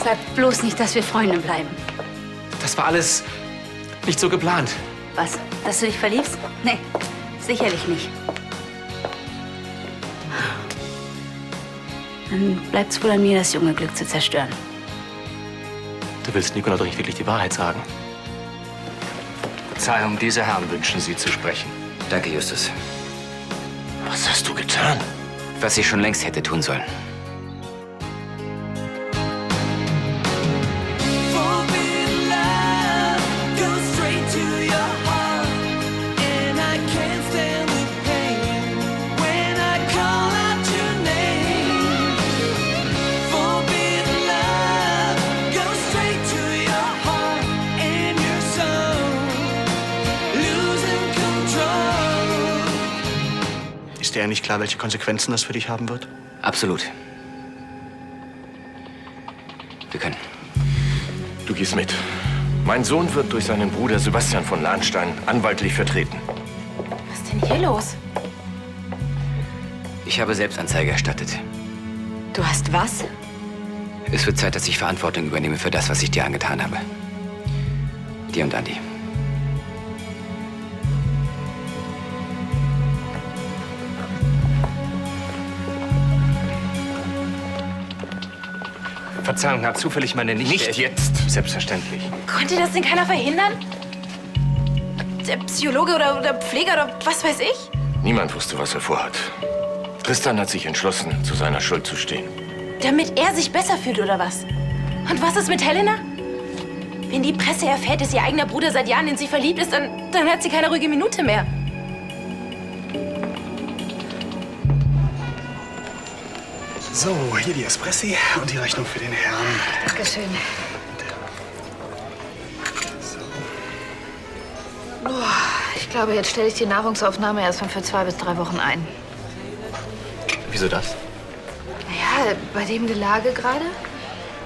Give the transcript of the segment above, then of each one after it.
Sag bloß nicht, dass wir Freunde bleiben. Das war alles nicht so geplant. Was? Dass du dich verliebst? Nee, sicherlich nicht. Dann bleibt's wohl an mir, das junge Glück zu zerstören. Du willst Nicola doch nicht wirklich die Wahrheit sagen. Verzeihung, diese Herren wünschen Sie zu sprechen. Danke, Justus. Was hast du getan? Was ich schon längst hätte tun sollen. Ist dir eigentlich klar, welche Konsequenzen das für dich haben wird? Absolut. Wir können. Du gehst mit. Mein Sohn wird durch seinen Bruder Sebastian von Lahnstein anwaltlich vertreten. Was ist denn hier los? Ich habe Selbstanzeige erstattet. Du hast was? Es wird Zeit, dass ich Verantwortung übernehme für das, was ich dir angetan habe. Dir und Andi. Verzeihung, hat zufällig meine Nichte... Nicht jetzt. Selbstverständlich. Konnte das denn keiner verhindern? Der Psychologe oder Pfleger oder was weiß ich? Niemand wusste, was er vorhat. Tristan hat sich entschlossen, zu seiner Schuld zu stehen. Damit er sich besser fühlt oder was? Und was ist mit Helena? Wenn die Presse erfährt, dass ihr eigener Bruder seit Jahren in sie verliebt ist, dann hat sie keine ruhige Minute mehr. So, hier die Espressi und die Rechnung für den Herrn. Dankeschön. So. Ich glaube, jetzt stelle ich die Nahrungsaufnahme erstmal für 2 bis 3 Wochen ein. Wieso das? Naja, bei dem Gelage gerade.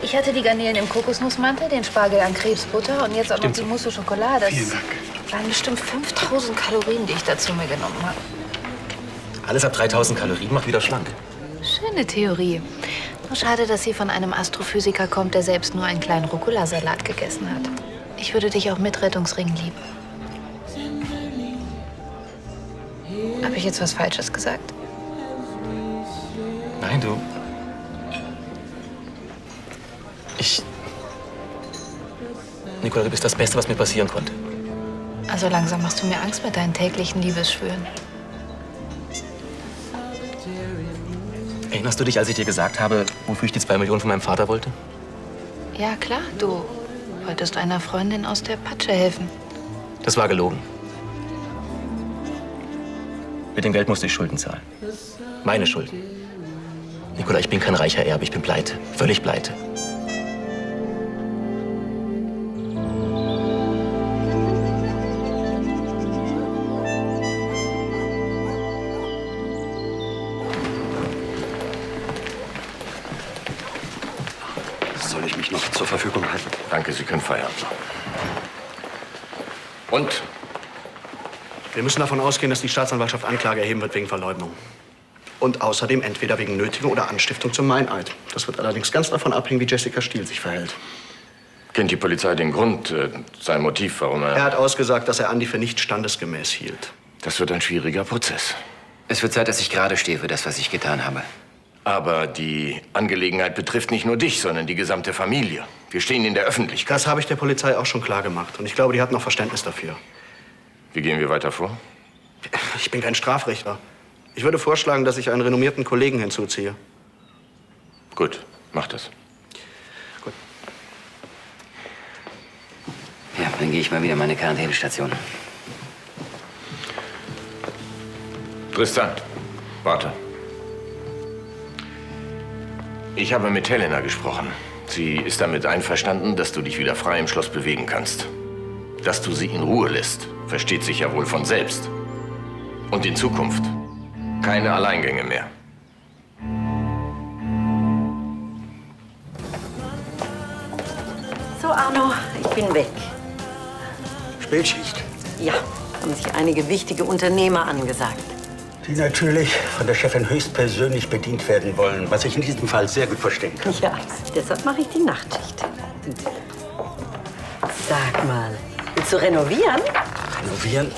Ich hatte die Garnelen im Kokosnussmantel, den Spargel an Krebsbutter und jetzt auch noch die Mousse au Chocolat. Das Vielen Dank. waren bestimmt 5000 Kalorien, die ich dazu mir genommen habe. Alles ab 3000 Kalorien macht wieder schlank. Schöne Theorie. Nur schade, dass sie von einem Astrophysiker kommt, der selbst nur einen kleinen Rucola-Salat gegessen hat. Ich würde dich auch mit Rettungsring lieben. Habe ich jetzt was Falsches gesagt? Nein, du. Nicola, du bist das Beste, was mir passieren konnte. Also langsam machst du mir Angst mit deinen täglichen Liebesschwüren. Erinnerst du dich, als ich dir gesagt habe, wofür ich die 2 Millionen von meinem Vater wollte? Ja, klar, du wolltest einer Freundin aus der Patsche helfen. Das war gelogen. Mit dem Geld musste ich Schulden zahlen. Meine Schulden. Nicola, ich bin kein reicher Erbe, ich bin pleite. Völlig pleite. Soll ich mich noch zur Verfügung halten? Danke, Sie können Feierabend machen. Und? Wir müssen davon ausgehen, dass die Staatsanwaltschaft Anklage erheben wird wegen Verleumdung. Und außerdem entweder wegen Nötigung oder Anstiftung zum Meineid. Das wird allerdings ganz davon abhängen, wie Jessica Stiel sich verhält. Kennt die Polizei den Grund, sein Motiv, warum Er hat ausgesagt, dass er Andi für nicht standesgemäß hielt. Das wird ein schwieriger Prozess. Es wird Zeit, dass ich gerade stehe für das, was ich getan habe. Aber die Angelegenheit betrifft nicht nur dich, sondern die gesamte Familie. Wir stehen in der Öffentlichkeit. Das habe ich der Polizei auch schon klar gemacht. Und ich glaube, die hat noch Verständnis dafür. Wie gehen wir weiter vor? Ich bin kein Strafrichter. Ich würde vorschlagen, dass ich einen renommierten Kollegen hinzuziehe. Gut, mach das. Gut. Ja, dann gehe ich mal wieder in meine Quarantänestation. Tristan, warte. Ich habe mit Helena gesprochen. Sie ist damit einverstanden, dass du dich wieder frei im Schloss bewegen kannst. Dass du sie in Ruhe lässt, versteht sich ja wohl von selbst. Und in Zukunft keine Alleingänge mehr. So, Arno, ich bin weg. Spätschicht. Ja, haben sich einige wichtige Unternehmer angesagt. die natürlich von der Chefin höchstpersönlich bedient werden wollen, was ich in diesem Fall sehr gut verstehen kann. Ja, deshalb mache ich die Nachtschicht. Sag mal, willst du renovieren? Renovieren?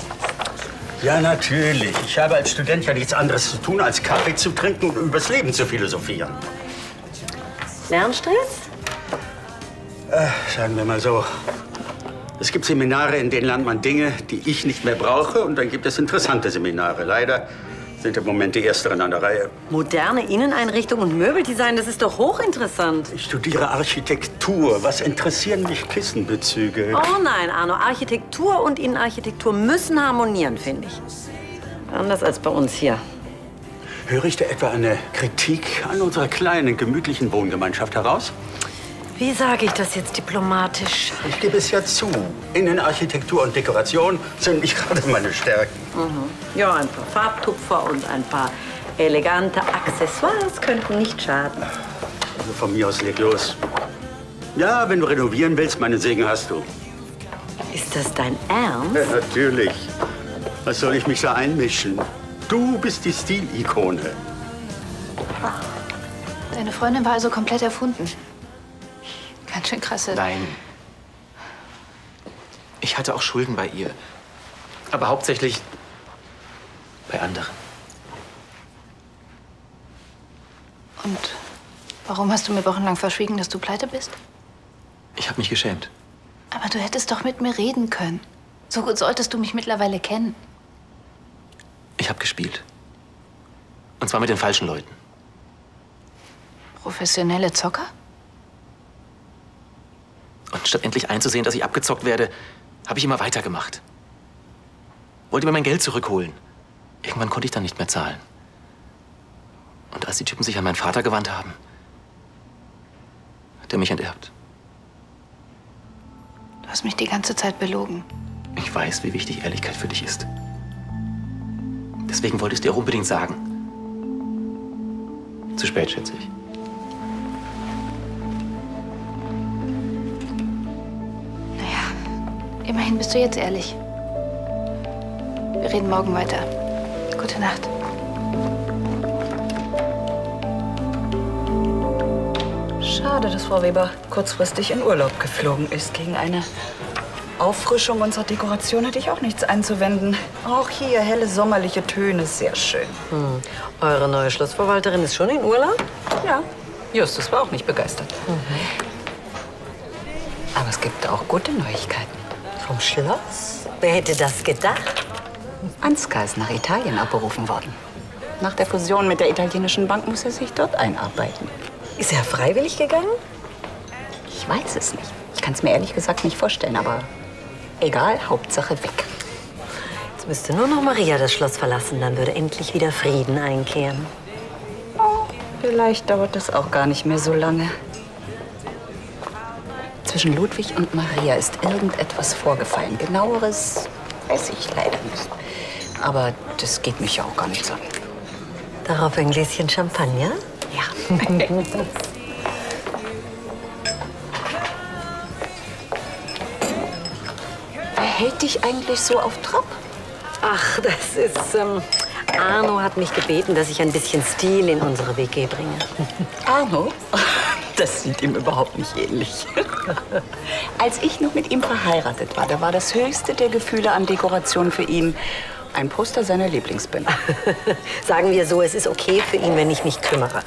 Ja, natürlich. Ich habe als Student ja nichts anderes zu tun, als Kaffee zu trinken und übers Leben zu philosophieren. Lernstress? Sagen wir mal so. Es gibt Seminare, in denen lernt man Dinge, die ich nicht mehr brauche. Und dann gibt es interessante Seminare. Leider sind im Moment die Ersteren an der Reihe. Moderne Inneneinrichtung und Möbeldesign, das ist doch hochinteressant. Ich studiere Architektur. Was interessieren mich Kissenbezüge? Oh nein, Arno, Architektur und Innenarchitektur müssen harmonieren, finde ich. Anders als bei uns hier. Höre ich da etwa eine Kritik an unserer kleinen, gemütlichen Wohngemeinschaft heraus? Wie sage ich das jetzt diplomatisch? Ich gebe es ja zu. Innenarchitektur und Dekoration sind nicht gerade meine Stärken. Ja, ein paar Farbtupfer und ein paar elegante Accessoires könnten nicht schaden. Also von mir aus leg los. Ja, wenn du renovieren willst, meinen Segen hast du. Ist das dein Ernst? Ja, natürlich. Was soll ich mich da einmischen? Du bist die Stilikone. Deine Freundin war also komplett erfunden. Ganz schön krasse. Nein. Ich hatte auch Schulden bei ihr. Aber hauptsächlich bei anderen. Und warum hast du mir wochenlang verschwiegen, dass du pleite bist? Ich habe mich geschämt. Aber du hättest doch mit mir reden können. So gut solltest du mich mittlerweile kennen. Ich habe gespielt. Und zwar mit den falschen Leuten. Professionelle Zocker? Und statt endlich einzusehen, dass ich abgezockt werde, habe ich immer weitergemacht. Wollte mir mein Geld zurückholen. Irgendwann konnte ich dann nicht mehr zahlen. Und als die Typen sich an meinen Vater gewandt haben, hat er mich enterbt. Du hast mich die ganze Zeit belogen. Ich weiß, wie wichtig Ehrlichkeit für dich ist. Deswegen wollte ich es dir auch unbedingt sagen. Zu spät, schätze ich. Immerhin bist du jetzt ehrlich. Wir reden morgen weiter. Gute Nacht. Schade, dass Frau Weber kurzfristig in Urlaub geflogen ist. Gegen eine Auffrischung unserer Dekoration hätte ich auch nichts einzuwenden. Auch hier helle sommerliche Töne, sehr schön. Eure neue Schlossverwalterin ist schon in Urlaub? Ja, Justus war auch nicht begeistert. Aber es gibt auch gute Neuigkeiten. Vom Schloss? Wer hätte das gedacht? Ansgar ist nach Italien abberufen worden. Nach der Fusion mit der italienischen Bank muss er sich dort einarbeiten. Ist er freiwillig gegangen? Ich weiß es nicht. Ich kann es mir ehrlich gesagt nicht vorstellen, aber egal, Hauptsache weg. Jetzt müsste nur noch Maria das Schloss verlassen, dann würde endlich wieder Frieden einkehren. Oh, vielleicht dauert das auch gar nicht mehr so lange. Zwischen Ludwig und Maria ist irgendetwas vorgefallen. Genaueres weiß ich leider nicht. Aber das geht mich ja auch gar nichts an. Darauf ein Gläschen Champagner? Ja. Wer hält dich eigentlich so auf Trab? Ach, das ist... Arno hat mich gebeten, dass ich ein bisschen Stil in unsere WG bringe. Arno? Das sieht ihm überhaupt nicht ähnlich. Als ich noch mit ihm verheiratet war, da war das höchste der Gefühle an Dekoration für ihn ein Poster seiner Lieblingsband. Sagen wir so, es ist okay für ihn, wenn ich mich kümmere.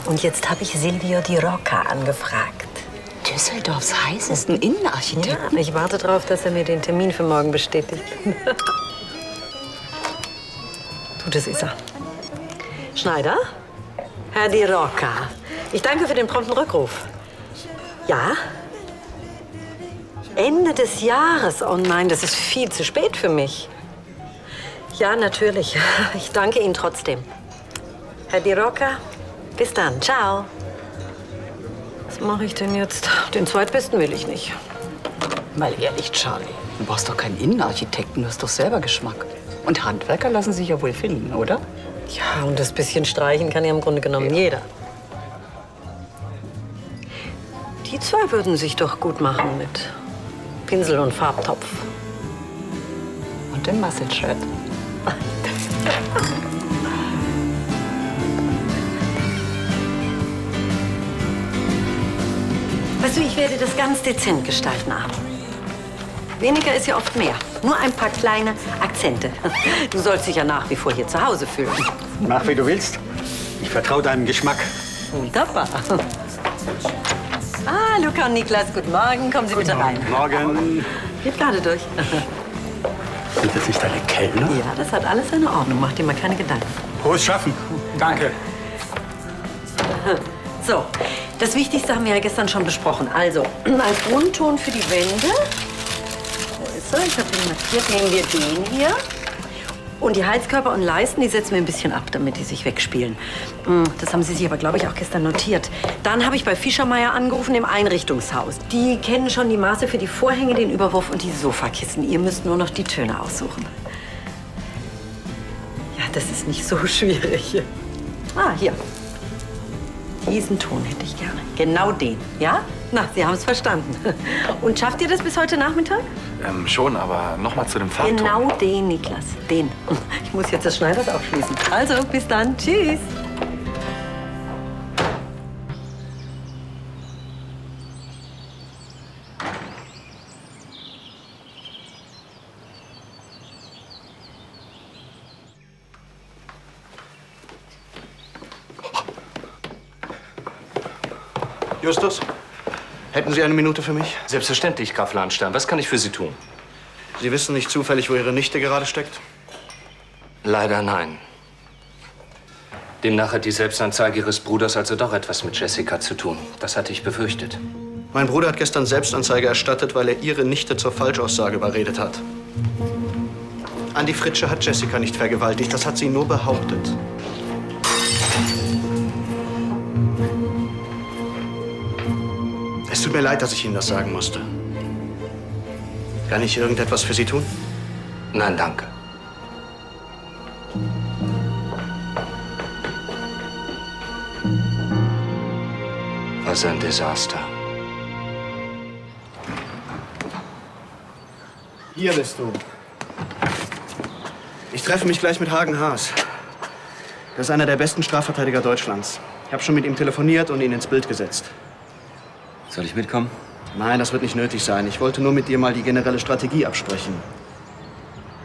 Und jetzt habe ich Silvio Di Rocca angefragt. Düsseldorfs heißesten Innenarchitekten? Ja, ich warte darauf, dass er mir den Termin für morgen bestätigt. Du, das ist er. Schneider? Herr Di Rocca, ich danke für den prompten Rückruf. Ja? Ende des Jahres? Oh nein, das ist viel zu spät für mich. Ja, natürlich. Ich danke Ihnen trotzdem. Herr Di Rocca, bis dann. Ciao. Was mache ich denn jetzt? Den Zweitbesten will ich nicht. Mal ehrlich, Charlie, du brauchst doch keinen Innenarchitekten, du hast doch selber Geschmack. Und Handwerker lassen sich ja wohl finden, oder? Ja, und das bisschen streichen kann ja im Grunde genommen jeder. Die zwei würden sich doch gut machen mit Pinsel und Farbtopf. Und dem Muscle-Shirt. Weißt du, ich werde das ganz dezent gestalten, Arno. Weniger ist ja oft mehr. Nur ein paar kleine Akzente. Du sollst dich ja nach wie vor hier zu Hause fühlen. Mach, wie du willst. Ich vertraue deinem Geschmack. Wunderbar. Ah, Luca und Niklas, guten Morgen. Kommen Sie bitte rein. Morgen. Geht gerade durch. Sind das nicht deine Kellner? Ja, das hat alles seine Ordnung. Mach dir mal keine Gedanken. Frohes Schaffen. Danke. So, das Wichtigste haben wir ja gestern schon besprochen. Also, als Grundton für die Wände. Wo ist er? Ich habe ihn markiert. Nehmen wir den hier. Und die Heizkörper und Leisten, die setzen wir ein bisschen ab, damit die sich wegspielen. Das haben Sie sich aber, glaube ich, auch gestern notiert. Dann habe ich bei Fischermeier angerufen im Einrichtungshaus. Die kennen schon die Maße für die Vorhänge, den Überwurf und die Sofakissen. Ihr müsst nur noch die Töne aussuchen. Ja, das ist nicht so schwierig. Ah, hier. Diesen Ton hätte ich gerne. Genau den, ja? Na, Sie haben es verstanden. Und schafft ihr das bis heute Nachmittag? Schon, aber noch mal zu dem Farbton. Genau den, Niklas. Den. Ich muss jetzt das Schneiders aufschließen. Also, bis dann. Tschüss. Justus, hätten Sie eine Minute für mich? Selbstverständlich, Graf Lahnstein. Was kann ich für Sie tun? Sie wissen nicht zufällig, wo Ihre Nichte gerade steckt? Leider nein. Demnach hat die Selbstanzeige Ihres Bruders also doch etwas mit Jessica zu tun. Das hatte ich befürchtet. Mein Bruder hat gestern Selbstanzeige erstattet, weil er Ihre Nichte zur Falschaussage überredet hat. Andi Fritsche hat Jessica nicht vergewaltigt, das hat sie nur behauptet. Es tut mir leid, dass ich Ihnen das sagen musste. Kann ich irgendetwas für Sie tun? Nein, danke. Was ein Desaster. Hier bist du. Ich treffe mich gleich mit Hagen Haas. Das ist einer der besten Strafverteidiger Deutschlands. Ich habe schon mit ihm telefoniert und ihn ins Bild gesetzt. Soll ich mitkommen? Nein, das wird nicht nötig sein. Ich wollte nur mit dir mal die generelle Strategie absprechen.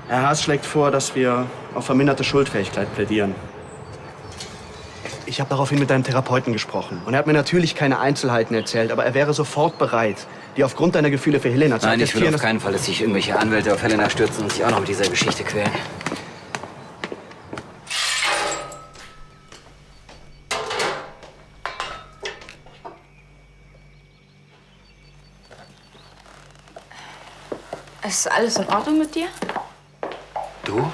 Herr Haas schlägt vor, dass wir auf verminderte Schuldfähigkeit plädieren. Ich habe daraufhin mit deinem Therapeuten gesprochen. Und er hat mir natürlich keine Einzelheiten erzählt, aber er wäre sofort bereit, dir aufgrund deiner Gefühle für Helena zu Nein, ich will attestieren, auf keinen Fall, dass sich irgendwelche Anwälte auf Helena stürzen und sich auch noch mit dieser Geschichte quälen. Ist alles in Ordnung mit dir? Du?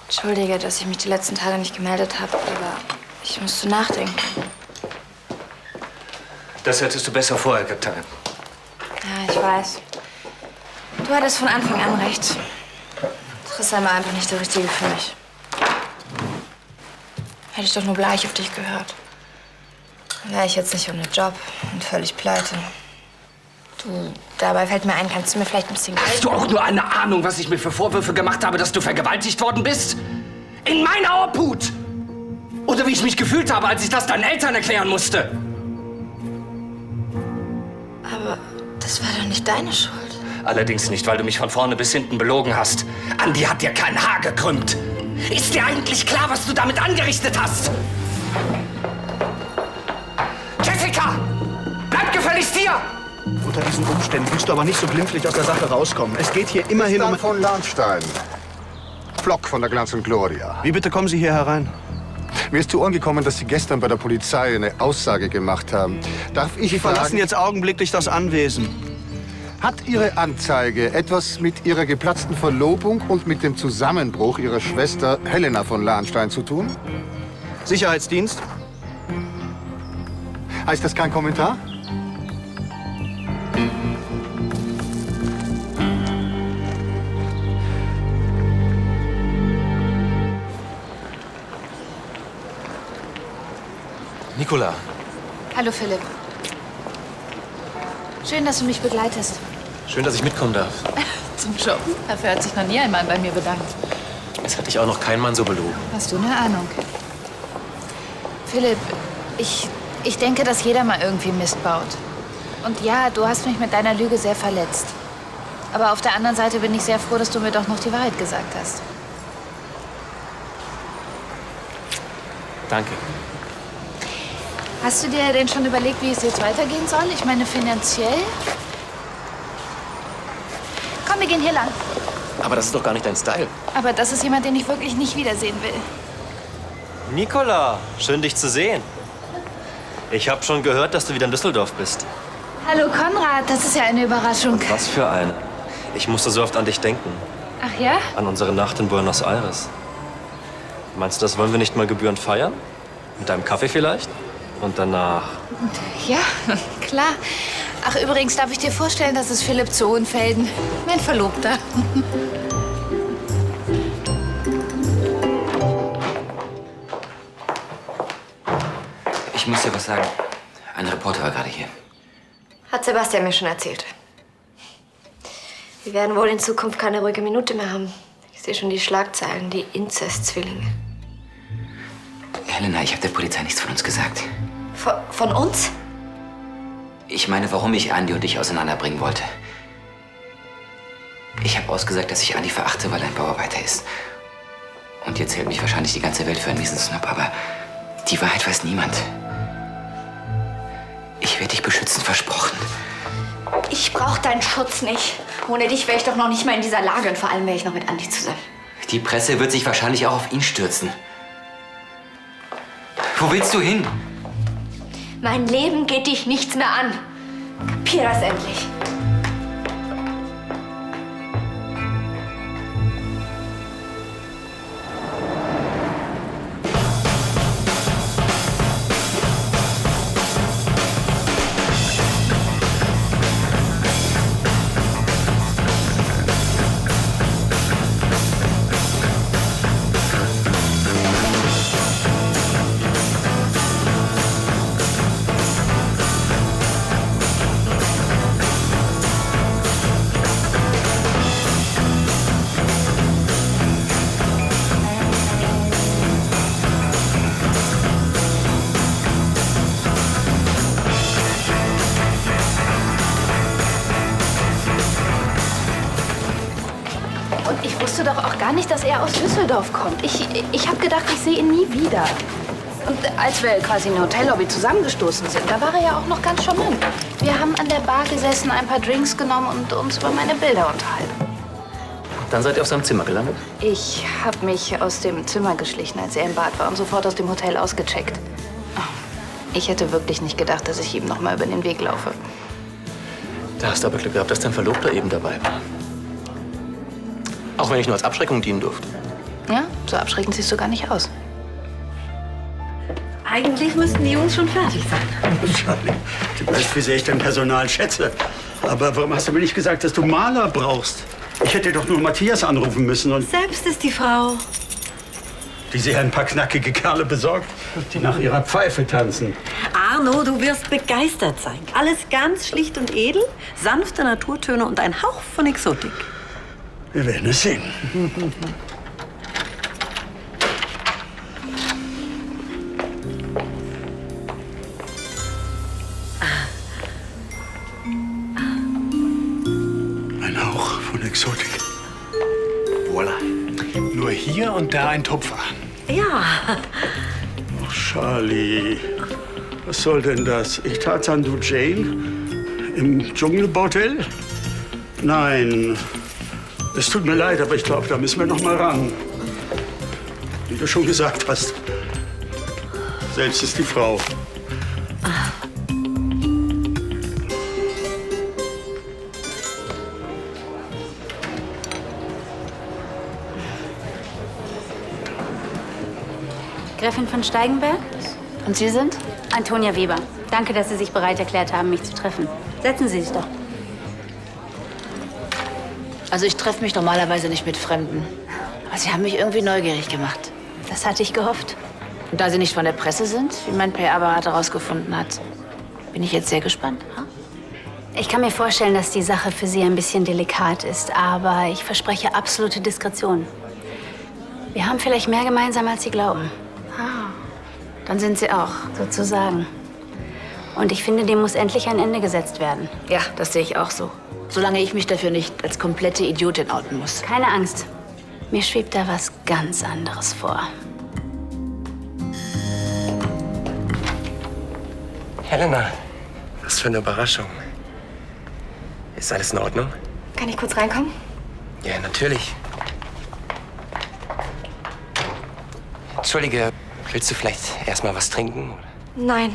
Entschuldige, dass ich mich die letzten Tage nicht gemeldet habe, aber ich musste nachdenken. Das hättest du besser vorher getan. Ja, ich weiß. Du hattest von Anfang an recht. Tristan war einfach nicht der Richtige für mich. Hätte ich doch nur gleich auf dich gehört. Dann wäre ich jetzt nicht ohne Job und völlig pleite. Du, dabei fällt mir ein, kannst du mir vielleicht ein bisschen Geld... Hast du auch nur eine Ahnung, was ich mir für Vorwürfe gemacht habe, dass du vergewaltigt worden bist? In meiner Obhut! Oder wie ich mich gefühlt habe, als ich das deinen Eltern erklären musste? Aber das war doch nicht deine Schuld. Allerdings nicht, weil du mich von vorne bis hinten belogen hast. Andi hat dir kein Haar gekrümmt. Ist dir eigentlich klar, was du damit angerichtet hast? Jessica! Bleib gefälligst hier! Unter diesen Umständen willst du aber nicht so glimpflich aus der Sache rauskommen. Es geht hier immerhin um... von Lahnstein. Flock von der Glanz und Gloria. Wie bitte kommen Sie hier herein? Mir ist zu Ohren gekommen, dass Sie gestern bei der Polizei eine Aussage gemacht haben. Darf ich Sie verlassen fragen, jetzt augenblicklich das Anwesen. hat Ihre Anzeige etwas mit Ihrer geplatzten Verlobung und mit dem Zusammenbruch Ihrer Schwester Helena von Lahnstein zu tun? Sicherheitsdienst? Heißt das kein Kommentar? Nicola. Hallo, Philipp. Schön, dass du mich begleitest. Schön, dass ich mitkommen darf. Zum Shoppen? Dafür hat sich noch nie ein Mann bei mir bedankt. Es hat dich auch noch kein Mann so belogen. Hast du eine Ahnung? Philipp, ich Ich denke, dass jeder mal irgendwie Mist baut. Und ja, du hast mich mit deiner Lüge sehr verletzt. Aber auf der anderen Seite bin ich sehr froh, dass du mir doch noch die Wahrheit gesagt hast. Danke. Hast du dir denn schon überlegt, wie es jetzt weitergehen soll? Ich meine, finanziell? Komm, wir gehen hier lang. Aber das ist doch gar nicht dein Style. Aber das ist jemand, den ich wirklich nicht wiedersehen will. Nicola, schön dich zu sehen. Ich habe schon gehört, dass du wieder in Düsseldorf bist. Hallo Konrad, das ist ja eine Überraschung. Was für eine. Ich musste so oft an dich denken. Ach ja? An unsere Nacht in Buenos Aires. Meinst du, das wollen wir nicht mal gebührend feiern? Mit einem Kaffee vielleicht? Und danach? Ja, klar. Ach, übrigens darf ich dir vorstellen, das ist Philipp zu Hohenfelden, mein Verlobter. Ich muss dir was sagen. Ein Reporter war gerade hier. Hat Sebastian mir schon erzählt. Wir werden wohl in Zukunft keine ruhige Minute mehr haben. Ich sehe schon die Schlagzeilen, die Inzestzwillinge. Helena, ich habe der Polizei nichts von uns gesagt. Von uns? Ich meine, warum ich Andi und dich auseinanderbringen wollte. Ich habe ausgesagt, dass ich Andi verachte, weil er ein Bauarbeiter ist. Und jetzt hält mich wahrscheinlich die ganze Welt für einen miesen Snob, aber die Wahrheit weiß niemand. Ich werde dich beschützen, versprochen. Ich brauche deinen Schutz nicht. Ohne dich wäre ich doch noch nicht mal in dieser Lage. Und vor allem wäre ich noch mit Andi zusammen. Die Presse wird sich wahrscheinlich auch auf ihn stürzen. Wo willst du hin? Mein Leben geht dich nichts mehr an. Kapier das endlich. Nicht, dass er aus Düsseldorf kommt. Ich habe gedacht, ich sehe ihn nie wieder. Und als wir quasi in der Hotellobby zusammengestoßen sind, da war er ja auch noch ganz charmant. Wir haben an der Bar gesessen, ein paar Drinks genommen und uns über meine Bilder unterhalten. Dann seid ihr auf seinem Zimmer gelandet? Ich habe mich aus dem Zimmer geschlichen, als er im Bad war und sofort aus dem Hotel ausgecheckt. Ich hätte wirklich nicht gedacht, dass ich ihm noch mal über den Weg laufe. Da hast du aber Glück gehabt, dass dein Verlobter eben dabei war. Auch wenn ich nur als Abschreckung dienen durfte. Ja, so abschreckend siehst du gar nicht aus. Eigentlich müssten die Jungs schon fertig sein. Charlie, du weißt, wie sehr ich dein Personal schätze. Aber warum hast du mir nicht gesagt, dass du Maler brauchst? Ich hätte doch nur Matthias anrufen müssen und... Selbst ist die Frau. Die sich ein paar knackige Kerle besorgt, die nach ihrer Pfeife tanzen. Arno, du wirst begeistert sein. Alles ganz schlicht und edel, sanfte Naturtöne und ein Hauch von Exotik. Wir werden es sehen. Ein Hauch von Exotik. Voila. Nur hier und da ein Tupfer. Ja. Oh, Charlie, was soll denn das? Ich Tarzan, du Jane? Im Dschungelbordell? Nein. Es tut mir leid, aber ich glaube, da müssen wir noch mal ran. Wie du schon gesagt hast. Selbst ist die Frau. Gräfin von Steigenberg? Und Sie sind? Antonia Weber. Danke, dass Sie sich bereit erklärt haben, mich zu treffen. Setzen Sie sich doch. Also ich treffe mich normalerweise nicht mit Fremden. Aber Sie haben mich irgendwie neugierig gemacht. Das hatte ich gehofft. Und da Sie nicht von der Presse sind, wie mein PR-Berater herausgefunden hat, bin ich jetzt sehr gespannt. Ich kann mir vorstellen, dass die Sache für Sie ein bisschen delikat ist, aber ich verspreche absolute Diskretion. Wir haben vielleicht mehr gemeinsam, als Sie glauben. Dann sind Sie auch. Sozusagen. Und ich finde, dem muss endlich ein Ende gesetzt werden. Ja, das sehe ich auch so. Solange ich mich dafür nicht als komplette Idiotin outen muss. Keine Angst. Mir schwebt da was ganz anderes vor. Helena, was für eine Überraschung. Ist alles in Ordnung? Kann ich kurz reinkommen? Ja, natürlich. Entschuldige, willst du vielleicht erstmal was trinken? Nein.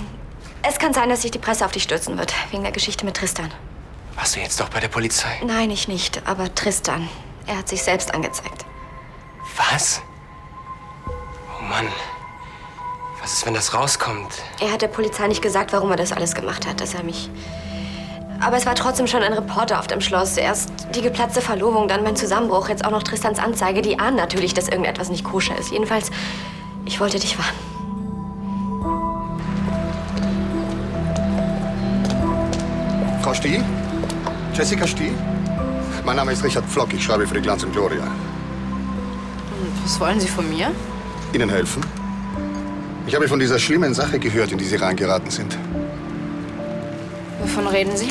Es kann sein, dass sich die Presse auf dich stürzen wird, wegen der Geschichte mit Tristan. Warst du jetzt doch bei der Polizei? Nein, ich nicht, aber Tristan. Er hat sich selbst angezeigt. Was? Oh Mann. Was ist, wenn das rauskommt? Er hat der Polizei nicht gesagt, warum er das alles gemacht hat, dass er mich... Aber es war trotzdem schon ein Reporter auf dem Schloss. Erst die geplatzte Verlobung, dann mein Zusammenbruch, jetzt auch noch Tristans Anzeige. Die ahnen natürlich, dass irgendetwas nicht koscher ist. Jedenfalls, ich wollte dich warnen. Frau Stiel? Jessica Stiel? Mein Name ist Richard Pflock, ich schreibe für die Glanz und Gloria. Was wollen Sie von mir? Ihnen helfen? Ich habe von dieser schlimmen Sache gehört, in die Sie reingeraten sind. Wovon reden Sie?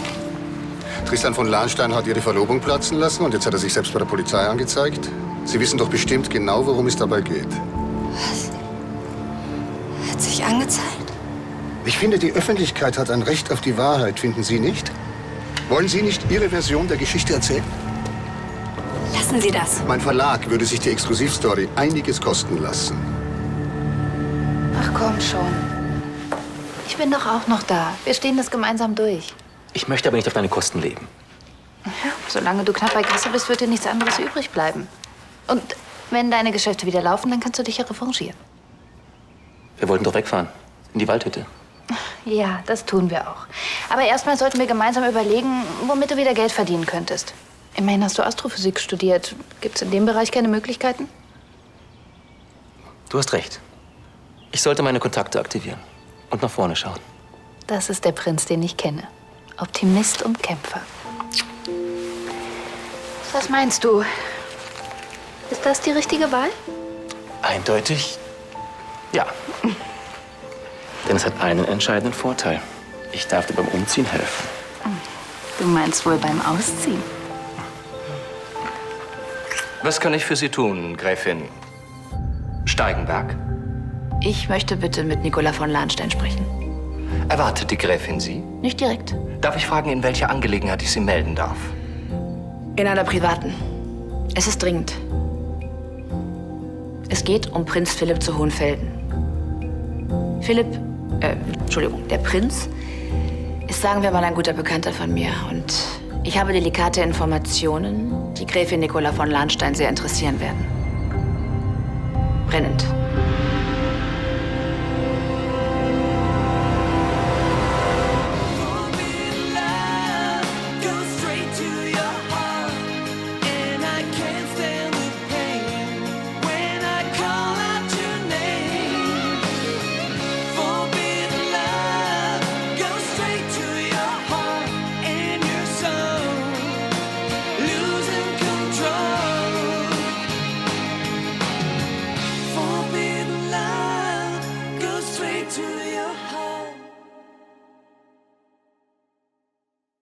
Tristan von Lahnstein hat Ihre Verlobung platzen lassen und jetzt hat er sich selbst bei der Polizei angezeigt. Sie wissen doch bestimmt genau, worum es dabei geht. Was? Hat sich angezeigt? Ich finde, die Öffentlichkeit hat ein Recht auf die Wahrheit, finden Sie nicht? Wollen Sie nicht Ihre Version der Geschichte erzählen? Lassen Sie das. Mein Verlag würde sich die Exklusivstory einiges kosten lassen. Ach komm schon. Ich bin doch auch noch da. Wir stehen das gemeinsam durch. Ich möchte aber nicht auf deine Kosten leben. Ja, solange du knapp bei Kasse bist, wird dir nichts anderes übrig bleiben. Und wenn deine Geschäfte wieder laufen, dann kannst du dich ja revanchieren. Wir wollten doch wegfahren. In die Waldhütte. Ja, das tun wir auch. Aber erstmal sollten wir gemeinsam überlegen, womit du wieder Geld verdienen könntest. Immerhin hast du Astrophysik studiert. Gibt's in dem Bereich keine Möglichkeiten? Du hast recht. Ich sollte meine Kontakte aktivieren und nach vorne schauen. Das ist der Prinz, den ich kenne. Optimist und Kämpfer. Was meinst du? Ist das die richtige Wahl? Eindeutig ja. Denn es hat einen entscheidenden Vorteil. Ich darf dir beim Umziehen helfen. Du meinst wohl beim Ausziehen? Was kann ich für Sie tun, Gräfin Steigenberg? Ich möchte bitte mit Nicola von Lahnstein sprechen. Erwartet die Gräfin Sie? Nicht direkt. Darf ich fragen, in welcher Angelegenheit ich Sie melden darf? In einer privaten. Es ist dringend. Es geht um Prinz Philipp zu Hohenfelden. Der Prinz ist, sagen wir mal, ein guter Bekannter von mir. Und ich habe delikate Informationen, die Gräfin Nicola von Lahnstein sehr interessieren werden. Brennend.